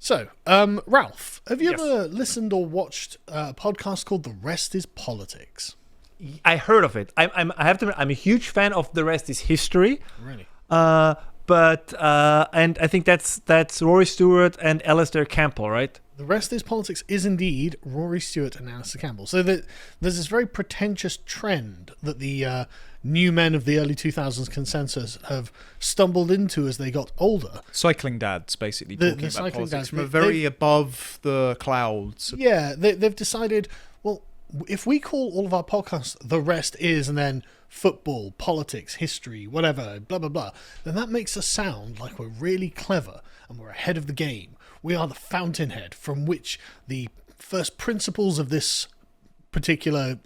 So, Ralph, have you ever listened or watched a podcast called The Rest is Politics? I heard of it. I have to admit, I'm a huge fan of The Rest is History. Really? But I think that's Rory Stewart and Alistair Campbell, right? The Rest is Politics is indeed Rory Stewart and Alistair Campbell. So there's this very pretentious trend that the new men of the early 2000s consensus have stumbled into as they got older. Cycling dads, basically, talking about cycling politics dads, from a very above the clouds. Yeah, they've decided, well, if we call all of our podcasts The Rest Is, and then football, politics, history, whatever, blah, blah, blah, then that makes us sound like we're really clever and we're ahead of the game. We are the fountainhead from which the first principles of this particular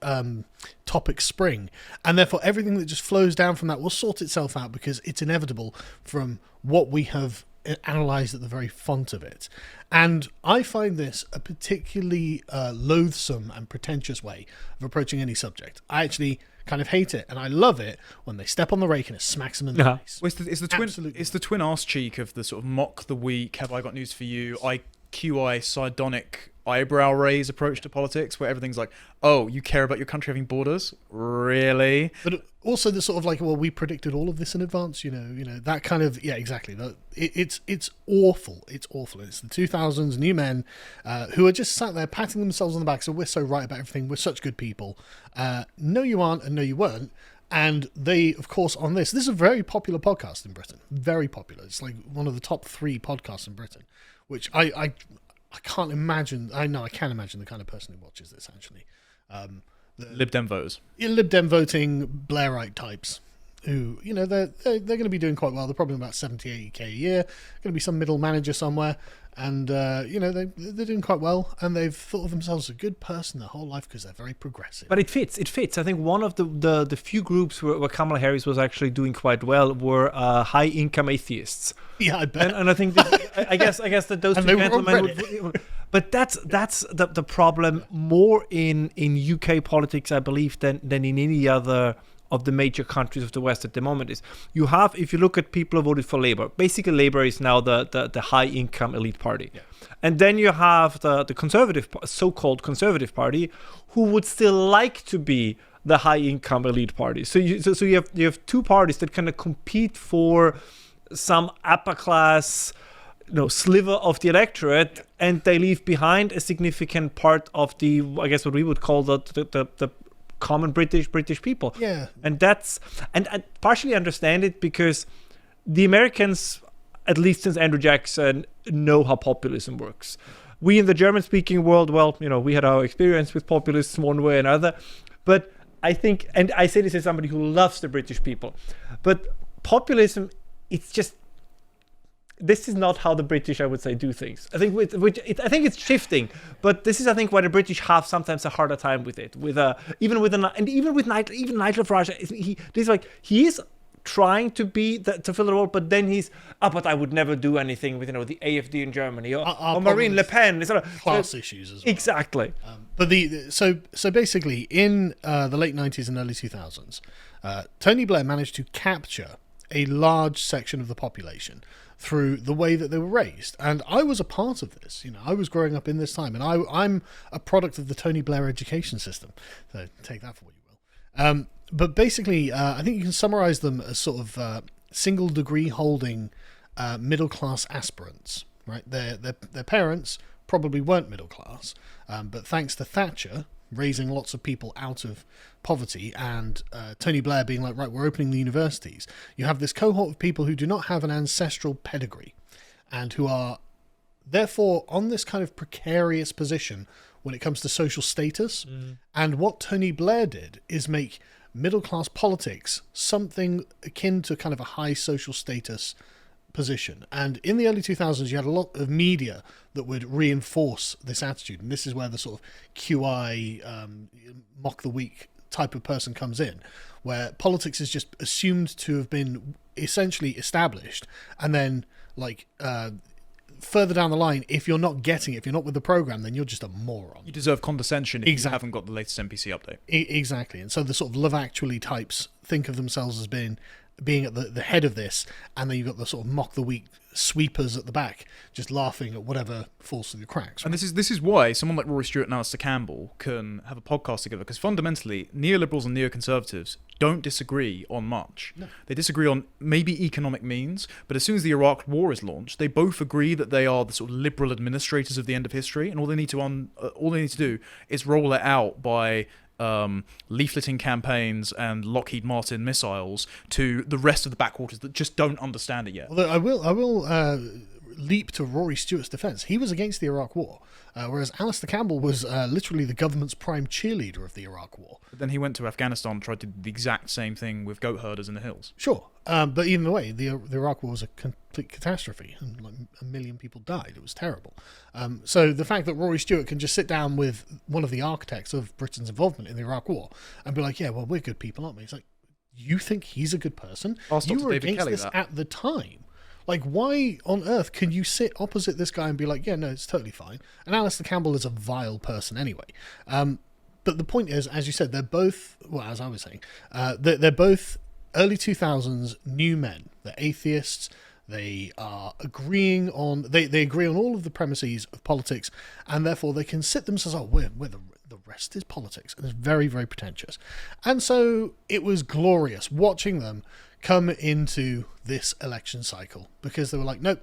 topic spring, and therefore everything that just flows down from that will sort itself out because it's inevitable from what we have analysed at the very font of it. And I find this a particularly loathsome and pretentious way of approaching any subject. I actually kind of hate it, and I love it when they step on the rake and it smacks them in the face. Well, it's the twin arse cheek of the sort of mock the weak, have I got news for you, IQI sardonic eyebrow raise approach to politics, where everything's like, oh, you care about your country having borders? Really? But also the sort of like, well, we predicted all of this in advance, you know, that kind of, yeah, exactly. It's awful. It's awful. It's the 2000s, new men who are just sat there patting themselves on the back, so we're so right about everything, we're such good people. No, you aren't, and no, you weren't. And they, of course, on this is a very popular podcast in Britain. Very popular. It's like one of the top 3 podcasts in Britain, which I can't imagine. I know I can imagine the kind of person who watches this, actually. Lib Dem voters. Lib Dem voting Blairite types who, you know, they're going to be doing quite well. They're probably about 70, 80k a year. Going to be some middle manager somewhere. And, you know, they're doing quite well. And they've thought of themselves as a good person their whole life because they're very progressive. But it fits. I think one of the few groups where Kamala Harris was actually doing quite well were high-income atheists. Yeah, I bet. And I think that, I guess that those two gentlemen but that's the problem more in UK politics, I believe, than in any other of the major countries of the West at the moment. Is you have, if you look at people who voted for Labour, basically Labour is now the high income elite party. Yeah. And then you have the conservative, so-called conservative party, who would still like to be the high income elite party. So you have two parties that kind of compete for some upper class, sliver of the electorate, and they leave behind a significant part of the, I guess, what we would call the common British people. Yeah. And I partially understand it because the Americans, at least since Andrew Jackson, know how populism works. We in the German-speaking world, well, we had our experience with populists one way or another. But I think, and I say this as somebody who loves the British people, but populism, it's just, this is not how the British, I would say, do things. I think I think it's shifting, but this is, I think, why the British have sometimes a harder time with it. Even with Nigel Farage, he is trying to fill the role, but then he's, but I would never do anything with the AfD in Germany or Marine Le Pen. Class issues as well. Exactly. But so basically, in the late 90s and early 2000s, Tony Blair managed to capture a large section of the population through the way that they were raised. And I was a part of this. I was growing up in this time, and I'm a product of the Tony Blair education system. So take that for what you will. But basically, I think you can summarize them as sort of single degree holding middle class aspirants, right? Their parents probably weren't middle class, but thanks to Thatcher raising lots of people out of poverty and Tony Blair being like, right, we're opening the universities, you have this cohort of people who do not have an ancestral pedigree and who are therefore on this kind of precarious position when it comes to social status. And what Tony Blair did is make middle class politics something akin to kind of a high social status position. And in the early 2000s, you had a lot of media that would reinforce this attitude. And this is where the sort of QI, mock the weak type of person comes in, where politics is just assumed to have been essentially established. And then further down the line, if you're not getting it, if you're not with the program, then you're just a moron. You deserve condescension if you haven't got the latest NPC update. Exactly. And so the sort of Love Actually types think of themselves as being being at the head of this, and then you've got the sort of mock the weak sweepers at the back just laughing at whatever falls through the cracks. Right? And this is why someone like Rory Stewart and Alistair Campbell can have a podcast together, because fundamentally neoliberals and neoconservatives don't disagree on much. No. They disagree on maybe economic means, but as soon as the Iraq War is launched, they both agree that they are the sort of liberal administrators of the end of history, and all they need to do is roll it out by leafleting campaigns and Lockheed Martin missiles to the rest of the backwaters that just don't understand it yet. Although I will leap to Rory Stewart's defence. He was against the Iraq War, whereas Alistair Campbell was literally the government's prime cheerleader of the Iraq War. But then he went to Afghanistan and tried to do the exact same thing with goat herders in the hills. Sure, but either way, the Iraq War was a complete catastrophe, and like 1 million people died. It was terrible. So the fact that Rory Stewart can just sit down with one of the architects of Britain's involvement in the Iraq War and be like, yeah, well, we're good people, aren't we? It's like, you think he's a good person? You were against this at the time. Like, why on earth can you sit opposite this guy and be like, yeah, no, it's totally fine? And Alistair Campbell is a vile person anyway. But the point is, as you said, they're both, well, as I was saying, they're both early 2000s new men. They're atheists. They are agreeing on, they agree on all of the premises of politics, and therefore they can sit themselves, we're the rest is politics. And it's very, very pretentious. And so it was glorious watching them come into this election cycle, because they were like, nope,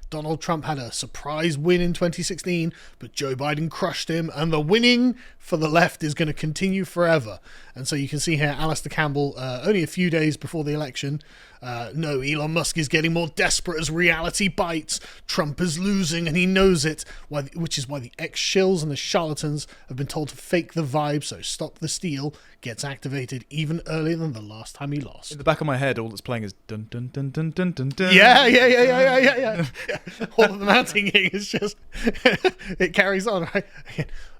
Donald Trump had a surprise win in 2016, but Joe Biden crushed him, and the winning for the left is going to continue forever. And so you can see here Alistair Campbell, only a few days before the election, no, Elon Musk is getting more desperate as reality bites. Trump is losing, and he knows it, which is why the ex-shills and the charlatans have been told to fake the vibe, so Stop the Steal gets activated even earlier than the last time he lost. In the back of my head, all that's playing is dun dun dun dun dun dun dun. Yeah. All of the mounting is just it carries on, right?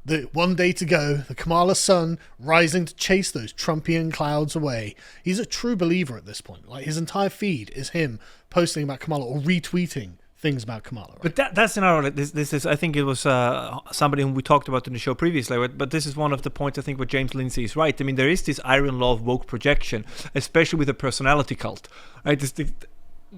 The one day to go, the Kamala sun rising to chase those Trumpian clouds away. He's a true believer at this point. Like, his entire feed is him posting about Kamala or retweeting things about Kamala. Right? But that's another. This is. I think it was somebody whom we talked about in the show previously. But this is one of the points I think where James Lindsay is right. I mean, there is this iron law of woke projection, especially with the personality cult. Right?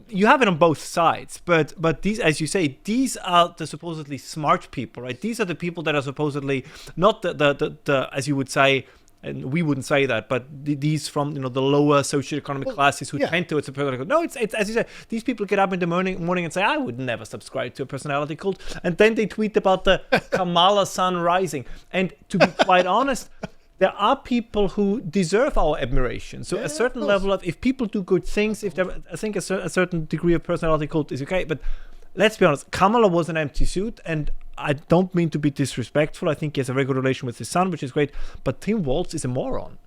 You have it on both sides, but these, as you say, these are the supposedly smart people, right? These are the people that are supposedly not the as you would say, and we wouldn't say that, but these from the lower socioeconomic classes who tend to it's a personality cult. No, it's as you said, these people get up in the morning and say, I would never subscribe to a personality cult, and then they tweet about the Kamala sun rising. And to be quite honest, there are people who deserve our admiration. So a certain level of, if people do good things, I think a certain degree of personality cult is okay. But let's be honest, Kamala was an empty suit, and I don't mean to be disrespectful. I think he has a very good relation with his son, which is great. But Tim Walz is a moron.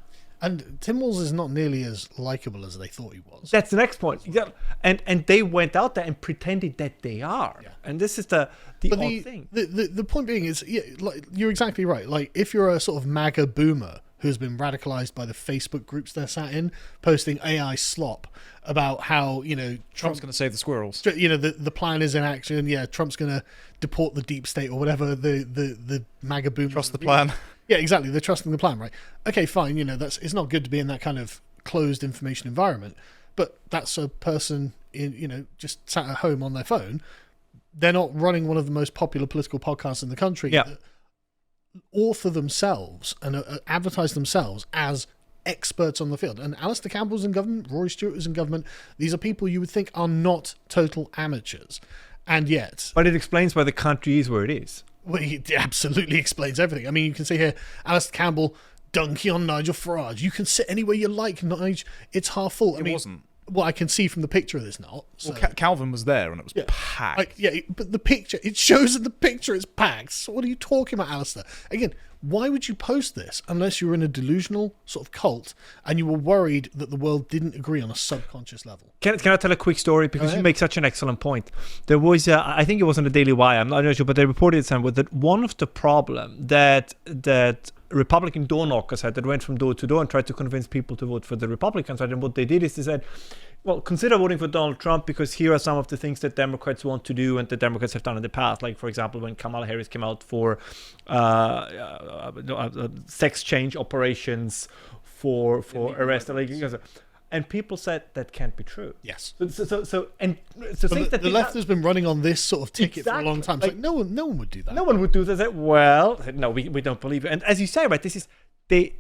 And Tim Walz is not nearly as likable as they thought he was. That's the next point. Yeah. And they went out there and pretended that they are. Yeah. And this is the odd thing. The point being is, like, you're exactly right. Like, if you're a sort of MAGA boomer who's been radicalized by the Facebook groups they're sat in, posting AI slop about how, Trump's going to save the squirrels. The plan is in action. Yeah, Trump's going to deport the deep state or whatever the MAGA boomers. Trust the plan. Yeah, exactly. They're trusting the plan, right? Okay, fine. It's not good to be in that kind of closed information environment, but that's a person just sat at home on their phone. They're not running one of the most popular political podcasts in the country. Yeah. That author themselves and advertise themselves as experts on the field. And Alistair Campbell's in government, Rory Stewart is in government. These are people you would think are not total amateurs, and yet. But it explains why the country is where it is. Well, it absolutely explains everything. I mean, you can see here, Alistair Campbell dunking on Nigel Farage. You can sit anywhere you like, Nigel. It's half full. It wasn't. Well, I can see from the picture it's not. So. Well, Calvin was there and it was packed. But the picture, it shows in the picture it's packed. So what are you talking about, Alistair? Again, why would you post this unless you were in a delusional sort of cult and you were worried that the world didn't agree on a subconscious level? Can I tell a quick story? Because you make such an excellent point. There was, I think it was on the Daily Wire, I'm not sure, but they reported somewhere that one of the problem that Republican door knockers had that went from door to door and tried to convince people to vote for the Republicans. And what they did is they said, well, consider voting for Donald Trump because here are some of the things that Democrats want to do and the Democrats have done in the past. Like, for example, when Kamala Harris came out for sex change operations for arrest. And people said that can't be true. Yes. The left has been running on this sort of ticket for a long time. It's Like, like no one would do that. No one would do that. Well, no, we don't believe it. And as you say, right, this is the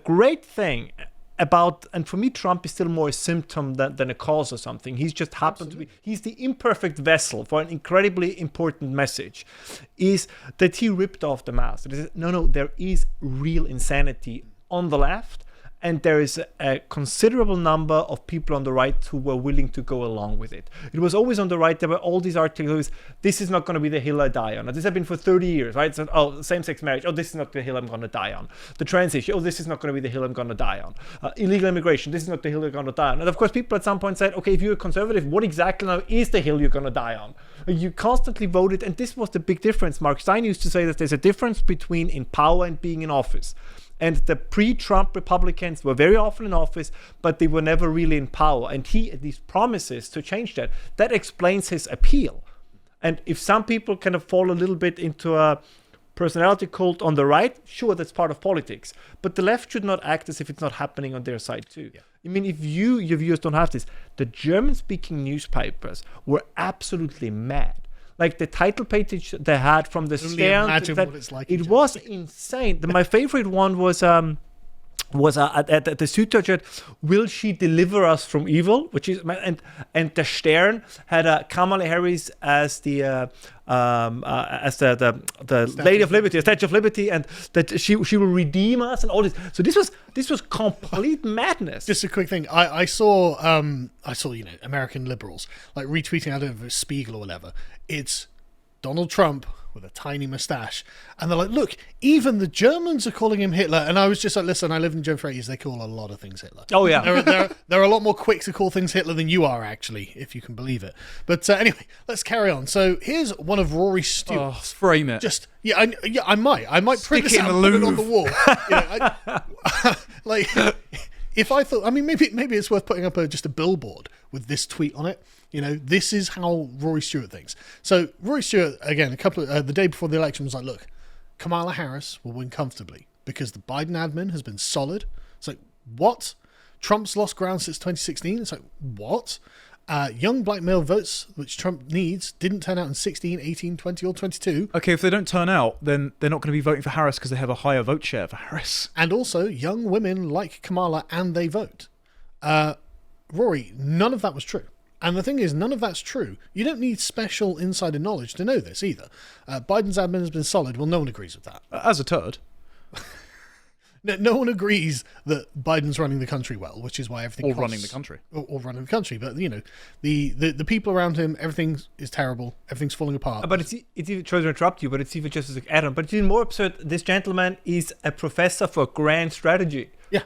great thing about, and for me, Trump is still more a symptom than a cause or something. He's just happened to be, he's the imperfect vessel for an incredibly important message, is that he ripped off the mask. No, there is real insanity on the left. And there is a considerable number of people on the right who were willing to go along with it. It was always on the right. There were all these articles. This is not going to be the hill I die on. This has been for 30 years, right? So, same-sex marriage. This is not the hill I'm going to die on. The trans issue. This is not going to be the hill I'm going to die on. Illegal immigration. This is not the hill you're going to die on. And of course, people at some point said, okay, if you're a conservative, what exactly now is the hill you're going to die on? You constantly voted, and this was the big difference. Mark Stein used to say that there's a difference between in power and being in office. And the pre-Trump Republicans were very often in office, but they were never really in power. And he at least promises to change that. That explains his appeal. And if some people kind of fall a little bit into a personality cult on the right, sure, that's part of politics. But the left should not act as if it's not happening on their side too. Yeah. I mean, if your viewers don't have this, the German-speaking newspapers were absolutely mad. Like the title page they had from the Stern, it was insane. My favorite one was at the Süddeutsche, will she deliver us from evil? Which is and the Stern had Kamala Harris as the Lady of Liberty, a Statue of Liberty, and that she will redeem us and all this. So this was complete madness. Just a quick thing, I saw American liberals like retweeting, I don't know if it was Spiegel or whatever. It's Donald Trump with a tiny mustache, and they're like, look, even the Germans are calling him Hitler. And I was just like, listen, I live in German for 8 years, they call a lot of things Hitler. Oh yeah. They're a lot more quick to call things Hitler than you are, actually, if you can believe it. But anyway, let's carry on. So here's one of Rory Stewart's. Frame it. I might print this out and put it on the wall. If I thought, I mean, maybe it's worth putting up just a billboard with this tweet on it. This is how Rory Stewart thinks. So Rory Stewart, again, the day before the election was like, look, Kamala Harris will win comfortably because the Biden admin has been solid. It's like, what? Trump's lost ground since 2016. It's like, what? Young black male votes, which Trump needs, didn't turn out in 16, 18, 20, or 22. Okay, if they don't turn out, then they're not going to be voting for Harris because they have a higher vote share for Harris. And also, young women like Kamala and they vote. Rory, none of that was true. And the thing is, none of that's true. You don't need special insider knowledge to know this either. Biden's admin has been solid. Well, no one agrees with that. As a turd. No one agrees that Biden's running the country well, which is why everything. Or running the country. Or running the country. But, the people around him, everything is terrible. Everything's falling apart. But it's even, sorry to interrupt you, but it's even just as an add-on. But it's even more absurd. This gentleman is a professor for grand strategy. Yeah.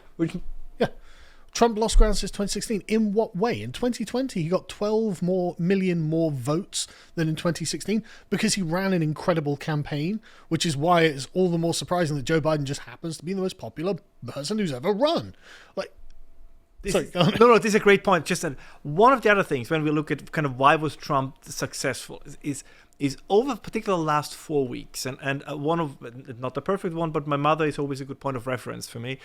Trump lost ground since 2016. In what way? In 2020, he got 12 million more votes than in 2016 because he ran an incredible campaign, which is why it's all the more surprising that Joe Biden just happens to be the most popular person who's ever run. This is a great point. Just that one of the other things when we look at kind of why was Trump successful is over particularly the last 4 weeks, and one of, not the perfect one, but my mother is always a good point of reference for me,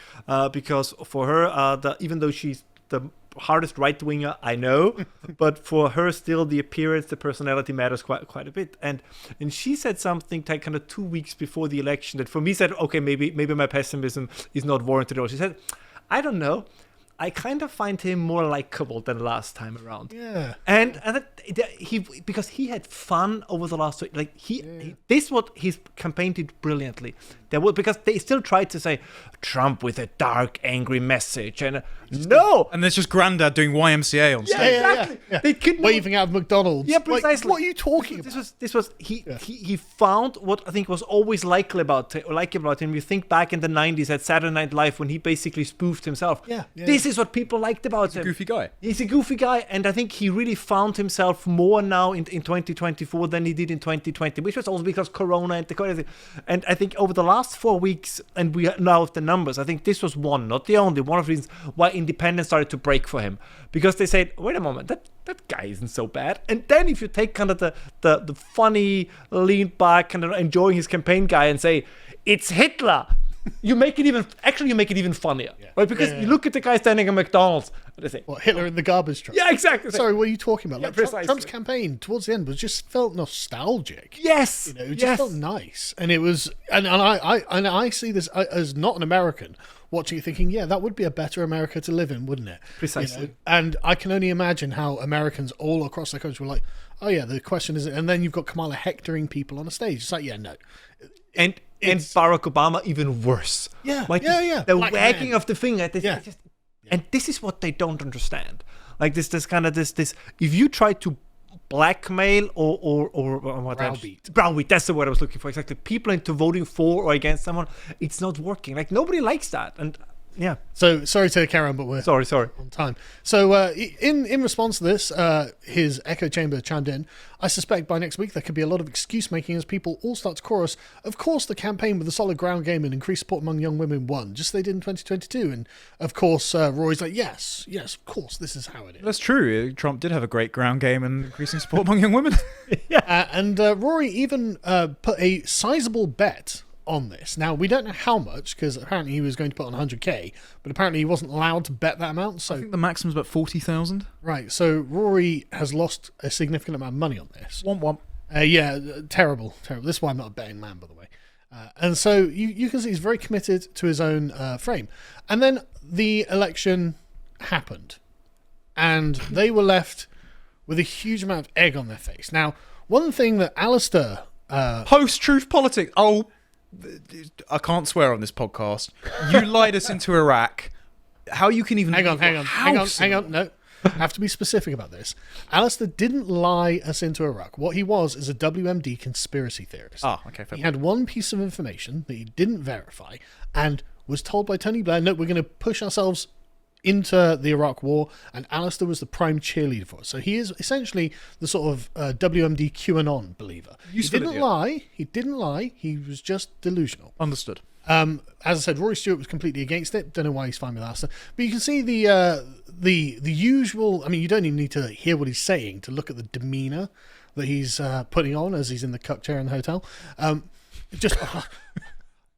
because for her, even though she's the hardest right-winger I know, but for her still the appearance, the personality matters quite a bit. And she said something like kind of 2 weeks before the election that for me said, okay, maybe my pessimism is not warranted at all. She said, I don't know, I kind of find him more likable than last time around. Yeah. And because he had fun over the last week. Like this what his campaign did brilliantly. Because they still tried to say Trump with a dark, angry message, and no. And there's just Grandad doing YMCA on stage. Yeah, exactly. Yeah. They couldn't waving out of McDonald's. Yeah, precisely. What are you talking about? This was he found what I think was always likable about him. You think back in the 90s at Saturday Night Live when he basically spoofed himself. This is what people liked about him. Goofy guy. He's a goofy guy, and I think he really found himself more now in 2024 than he did in 2020, which was also because Corona and the Corona. And I think over the last 4 weeks, and we now have the numbers, I think this was not the only one of the reasons why independents started to break for him, because they said, wait a moment, that guy isn't so bad. And then if you take kind of the funny lean back and enjoying his campaign guy and say it's Hitler, you make it even funnier, right? Because you look at the guy standing at McDonald's and they say, "What, Hitler in the garbage truck?" Yeah, exactly. Sorry, what are you talking about? Yeah, Like precisely. Trump's campaign towards the end was just felt nostalgic. Yes, You know, it just felt nice, and it was, and I see this as not an American watching it, thinking, yeah, that would be a better America to live in, wouldn't it? Precisely. You know? And I can only imagine how Americans all across the country were like, oh yeah, the question is, and then you've got Kamala hectoring people on a stage. It's like, yeah, no, and Barack Obama even worse. Yeah, like yeah. the Black wagging man. of the finger. And this is what they don't understand. Like this kind of this. If you try to blackmail or what browbeat, that's the word I was looking for. Exactly. People into voting for or against someone, it's not working. Like nobody likes that. And yeah. So sorry to carry on, but we're sorry on time. So in response to this, his echo chamber chimed in. I suspect by next week there could be a lot of excuse making as people all start to chorus. Of course, the campaign with a solid ground game and increased support among young women won, just as they did in 2022. And of course, Rory's like, yes, of course, this is how it is. That's true. Trump did have a great ground game and increasing support among young women. And Rory even put a sizable bet on this. Now, we don't know how much, because apparently he was going to put on 100k, but apparently he wasn't allowed to bet that amount. So I think the maximum is about 40,000. Right, so Rory has lost a significant amount of money on this. Womp womp. Yeah, terrible. This is why I'm not a betting man, by the way. And so you can see he's very committed to his own frame. And then the election happened, and they were left with a huge amount of egg on their face. Now, one thing that Alistair... Post-truth politics. Oh, I can't swear on this podcast. You lied us into Iraq. How you can even... Hang on. No, I have to be specific about this. Alistair didn't lie us into Iraq. What he was is a WMD conspiracy theorist. Okay. He had one piece of information that he didn't verify and was told by Tony Blair, no, we're going to push ourselves into the Iraq war, and Alistair was the prime cheerleader for it. So he is essentially the sort of WMD QAnon believer. He didn't lie. He was just delusional. Understood. As I said, Rory Stewart was completely against it. Don't know why he's fine with Alistair. But you can see the usual... I mean, you don't even need to hear what he's saying to look at the demeanour that he's putting on as he's in the cuck chair in the hotel. Just...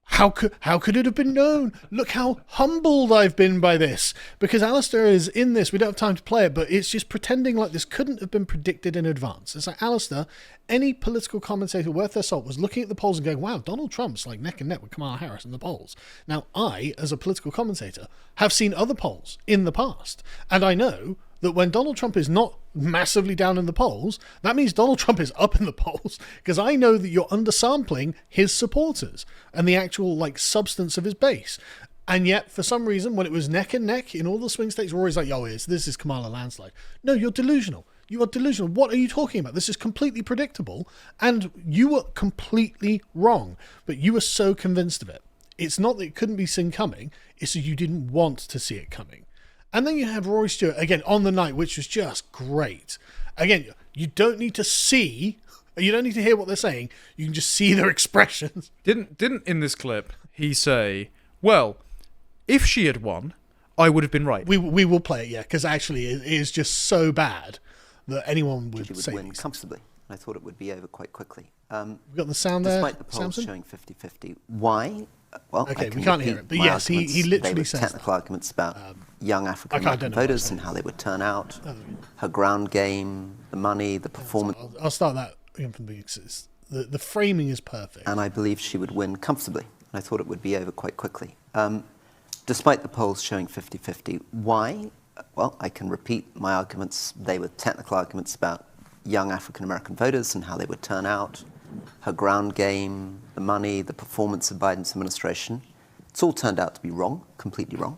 How could it have been known? Look how humbled I've been by this. Because Alistair is in this. We don't have time to play it, but it's just pretending like this couldn't have been predicted in advance. It's like Alistair, any political commentator worth their salt was looking at the polls and going, wow, Donald Trump's like neck and neck with Kamala Harris in the polls. Now, I, as a political commentator, have seen other polls in the past. And I know that when Donald Trump is not massively down in the polls, that means Donald Trump is up in the polls, because I know that you're undersampling his supporters and the actual substance of his base. And yet, for some reason, when it was neck and neck in all the swing states, we're always like, oh, this is Kamala landslide. No, you're delusional. You are delusional. What are you talking about? This is completely predictable, and you were completely wrong, but you were so convinced of it. It's not that it couldn't be seen coming, it's that you didn't want to see it coming. And then you had Rory Stewart, again, on the night, which was just great. Again, you don't need to hear what they're saying. You can just see their expressions. Didn't in this clip he say, well, if she had won, I would have been right? We will play it, yeah, because actually it is just so bad that anyone would say she would win comfortably. I thought it would be over quite quickly. We've got the sound there, despite the polls Samson? showing 50-50. Why? Well, okay, we can't hear it, but yes, he literally says technical arguments about young African American voters and how they would turn out, her ground game, the money, the performance. I'll start that again from the beginning. The framing is perfect. And I believe she would win comfortably. I thought it would be over quite quickly. Despite the polls showing 50-50. Why? Well, I can repeat my arguments. They were technical arguments about young African American voters and how they would turn out, her ground game, the money, the performance of Biden's administration. It's all turned out to be wrong, completely wrong.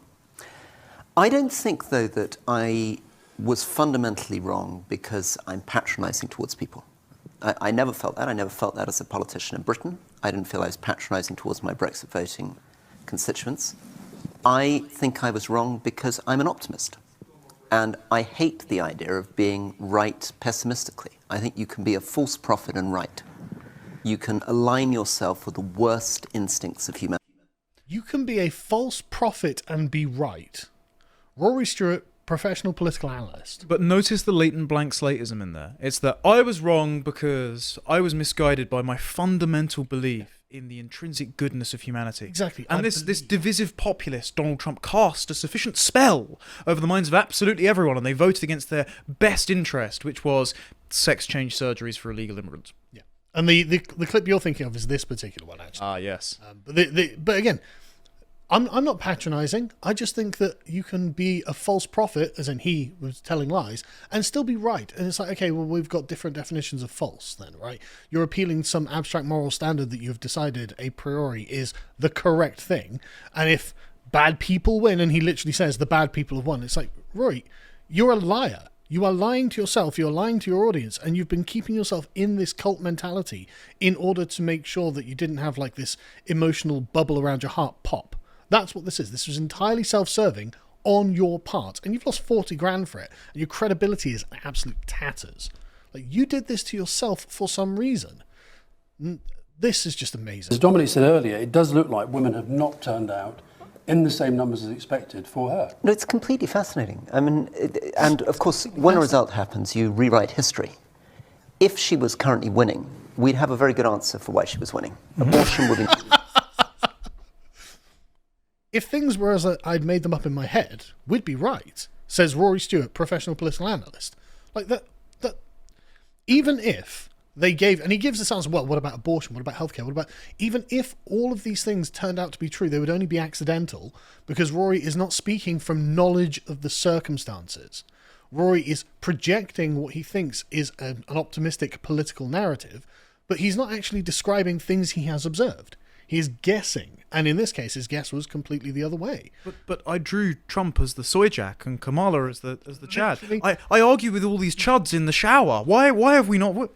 I don't think, though, that I was fundamentally wrong because I'm patronizing towards people. I never felt that. I never felt that as a politician in Britain. I didn't feel I was patronizing towards my Brexit voting constituents. I think I was wrong because I'm an optimist. And I hate the idea of being right pessimistically. I think you can be a false prophet and right. You can align yourself with the worst instincts of humanity. You can be a false prophet and be right. Rory Stewart, professional political analyst. But notice the latent blank slateism in there. It's that I was wrong because I was misguided by my fundamental belief in the intrinsic goodness of humanity. Exactly. And this divisive populist, Donald Trump, cast a sufficient spell over the minds of absolutely everyone, and they voted against their best interest, which was sex change surgeries for illegal immigrants. Yeah. And the clip you're thinking of is this particular one, actually. Ah, yes. But again, I'm not patronizing. I just think that you can be a false prophet, as in he was telling lies, and still be right. And it's like, okay, well, we've got different definitions of false then, right? You're appealing to some abstract moral standard that you've decided a priori is the correct thing. And if bad people win, and he literally says the bad people have won, it's like, Rory, you're a liar. You are lying to yourself, you're lying to your audience, and you've been keeping yourself in this cult mentality in order to make sure that you didn't have like this emotional bubble around your heart pop. That's what this is. This was entirely self-serving on your part, and you've lost 40 grand for it, and your credibility is absolute tatters. Like, you did this to yourself for some reason. This is just amazing. As Dominic said earlier, it does look like women have not turned out in the same numbers as expected for her. No, it's completely fascinating. I mean, and of course, when a result happens, you rewrite history. If she was currently winning, we'd have a very good answer for why she was winning. Abortion would be... If things were as I'd made them up in my head, we'd be right, says Rory Stewart, professional political analyst. Like that even if they gave, and he gives this answer, well, what about abortion? What about healthcare? What about, even if all of these things turned out to be true, they would only be accidental because Rory is not speaking from knowledge of the circumstances. Rory is projecting what he thinks is an optimistic political narrative, but he's not actually describing things he has observed. He is guessing, and in this case, his guess was completely the other way. But I drew Trump as the soy jack and Kamala as the Chad. I argue with all these chuds in the shower. Why have we not?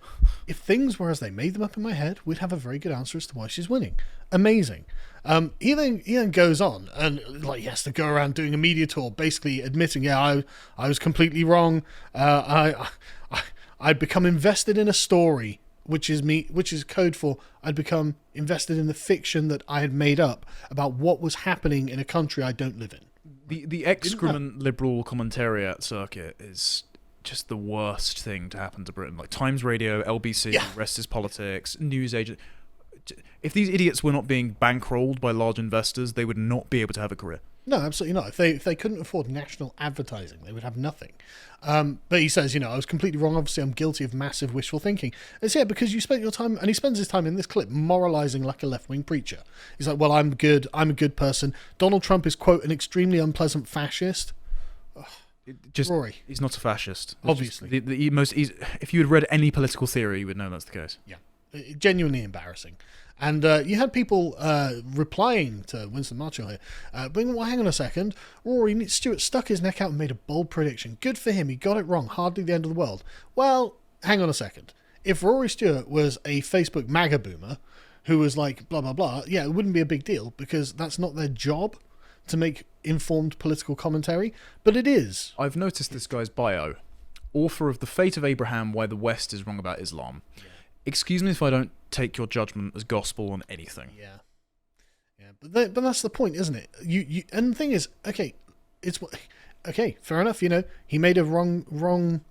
If things were as they made them up in my head, we'd have a very good answer as to why she's winning. Amazing. He then goes on and like he has to go around doing a media tour, basically admitting, yeah, I was completely wrong. I'd become invested in a story. Which is code for I'd become invested in the fiction that I had made up about what was happening in a country I don't live in. The excrement liberal commentariat circuit is just the worst thing to happen to Britain. Like Times Radio, LBC, Rest is Politics, news agent. If these idiots were not being bankrolled by large investors, they would not be able to have a career. No, absolutely not. If they couldn't afford national advertising, they would have nothing. But he says, I was completely wrong. Obviously, I'm guilty of massive wishful thinking. It's because you spent your time, and he spends his time in this clip moralizing like a left-wing preacher. He's like, well, I'm good. I'm a good person. Donald Trump is, quote, an extremely unpleasant fascist. Rory. He's not a fascist. It's obviously. If you had read any political theory, you would know that's the case. Yeah. Genuinely embarrassing. And you had people replying to Winston Marshall here, well, hang on a second, Rory Stewart stuck his neck out and made a bold prediction. Good for him, he got it wrong, hardly the end of the world. Well, hang on a second. If Rory Stewart was a Facebook MAGA boomer who was like, blah, blah, blah, yeah, it wouldn't be a big deal because that's not their job to make informed political commentary, but it is. I've noticed this guy's bio. Author of The Fate of Abraham, Why the West is Wrong About Islam. Yeah. Excuse me if I don't take your judgment as gospel on anything. Yeah, but that's the point, isn't it? You and the thing is, okay, fair enough. He made a wrong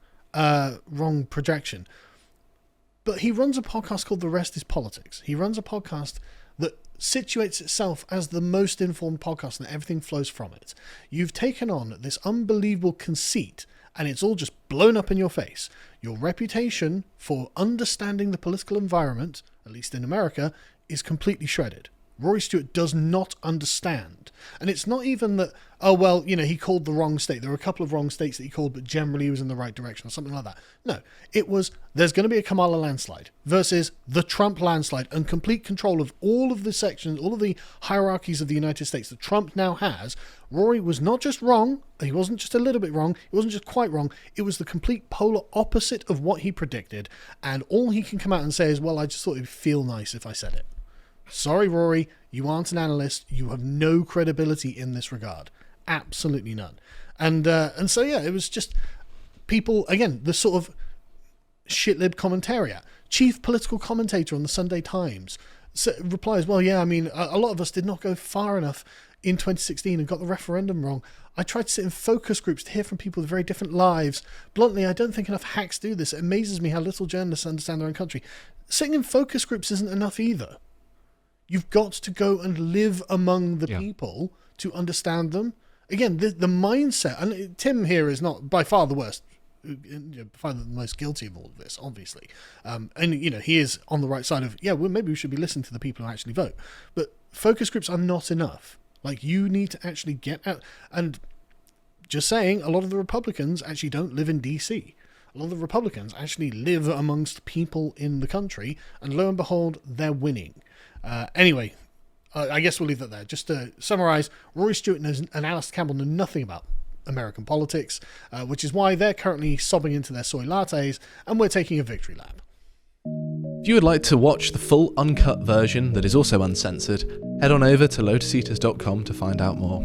projection, but he runs a podcast called The Rest is Politics. He runs a podcast that situates itself as the most informed podcast, and everything flows from it. You've taken on this unbelievable conceit. And it's all just blown up in your face. Your reputation for understanding the political environment, at least in America, is completely shredded. Rory Stewart does not understand. And it's not even that, he called the wrong state. There were a couple of wrong states that he called, but generally he was in the right direction or something like that. No, it was, there's going to be a Kamala landslide versus the Trump landslide, and complete control of all of the sections, all of the hierarchies of the United States that Trump now has. Rory was not just wrong. He wasn't just a little bit wrong. He wasn't just quite wrong. It was the complete polar opposite of what he predicted. And all he can come out and say is, well, I just thought it'd feel nice if I said it. Sorry, Rory, you aren't an analyst. You have no credibility in this regard. Absolutely none. And so, yeah, it was just people, again, the sort of shitlib commentariat. Chief political commentator on the Sunday Times replies, well, yeah, I mean, a lot of us did not go far enough in 2016 and got the referendum wrong. I tried to sit in focus groups to hear from people with very different lives. Bluntly, I don't think enough hacks do this. It amazes me how little journalists understand their own country. Sitting in focus groups isn't enough either. You've got to go and live among the people to understand them. Again, the mindset, and Tim here is not by far the worst, by the most guilty of all of this, obviously. And, he is on the right side of, well, maybe we should be listening to the people who actually vote. But focus groups are not enough. Like, you need to actually get out. And just saying, a lot of the Republicans actually don't live in DC. A lot of the Republicans actually live amongst people in the country, and lo and behold, they're winning. Anyway, I guess we'll leave that there. Just to summarize, Rory Stewart and Alistair Campbell know nothing about American politics, which is why they're currently sobbing into their soy lattes, and we're taking a victory lap. If you would like to watch the full uncut version that is also uncensored, head on over to lotuseaters.com to find out more.